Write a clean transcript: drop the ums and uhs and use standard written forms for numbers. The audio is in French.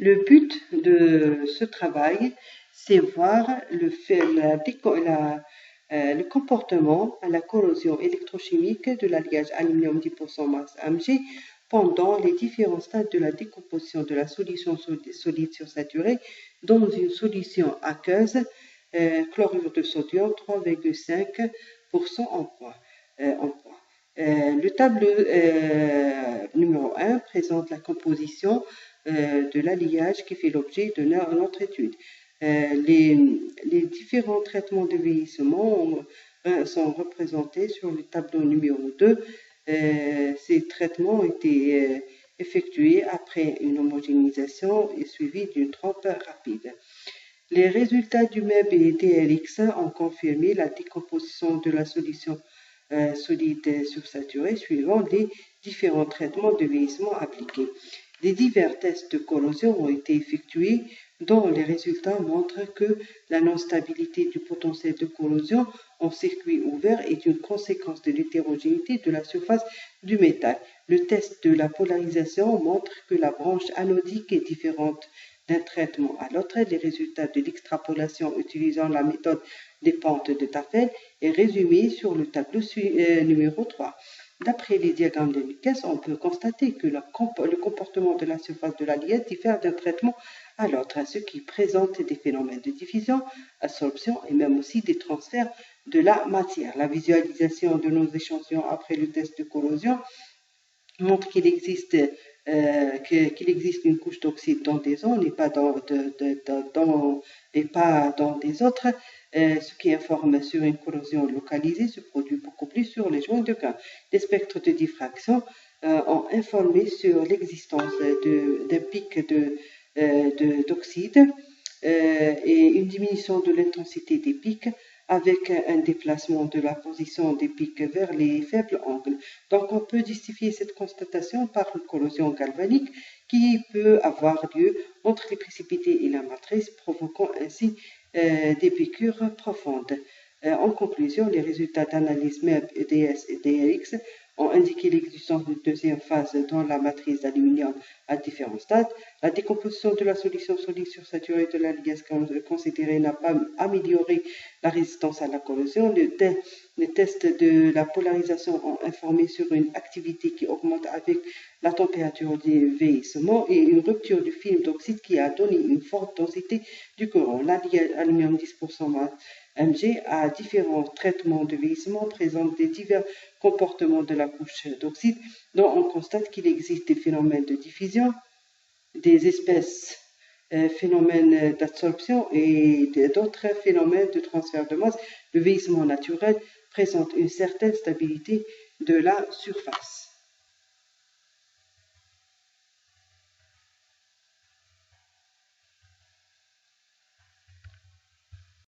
Le but de ce travail, c'est voir le comportement à la corrosion électrochimique de l'alliage aluminium 10% masse Mg pendant les différents stades de la décomposition de la solution solide sursaturée dans une solution aqueuse, chlorure de sodium 3,5% en poids. Le tableau numéro 1 présente la composition de l'alliage qui fait l'objet de notre étude. Les différents traitements de vieillissement sont représentés sur le tableau numéro 2. Ces traitements ont été effectués après une homogénéisation et suivis d'une trempe rapide. Les résultats du MEB et DLX ont confirmé la décomposition de la solution solide sursaturée suivant les différents traitements de vieillissement appliqués. Des divers tests de corrosion ont été effectués dont les résultats montrent que la non-stabilité du potentiel de corrosion en circuit ouvert est une conséquence de l'hétérogénéité de la surface du métal. Le test de la polarisation montre que la branche anodique est différente d'un traitement à l'autre. Les résultats de l'extrapolation utilisant la méthode des pentes de Tafel est résumé sur le tableau numéro 3. D'après les diagrammes de Lucas, on peut constater que le comportement de la surface de l'alliage diffère d'un traitement à l'autre, ce qui présente des phénomènes de diffusion, absorption et même aussi des transferts de la matière. La visualisation de nos échantillons après le test de corrosion montre qu'il existe une couche d'oxyde dans des zones et pas dans des autres, ce qui informe sur une corrosion localisée se produit beaucoup plus sur les joints de grains. Les spectres de diffraction ont informé sur l'existence d'un pic d'oxyde et une diminution de l'intensité des pics avec un déplacement de la position des pics vers les faibles angles. Donc, on peut justifier cette constatation par une corrosion galvanique qui peut avoir lieu entre les précipités et la matrice, provoquant ainsi des piqûres profondes. En conclusion, les résultats d'analyse MEB, EDS et DLX ont indiqué l'existence d'une deuxième phase dans la matrice d'aluminium à différents stades. La décomposition de la solution solide sursaturée de l'alliage considérée n'a pas amélioré la résistance à la corrosion. Les tests de la polarisation ont informé sur une activité qui augmente avec la température du vieillissement et une rupture du film d'oxyde qui a donné une forte densité du courant. L'alliage aluminium 10% Mg à différents traitements de vieillissement présente des divers comportements de la couche d'oxyde dont on constate qu'il existe des phénomènes de diffusion, des espèces phénomènes d'absorption et d'autres phénomènes de transfert de masse. Le vieillissement naturel présente une certaine stabilité de la surface.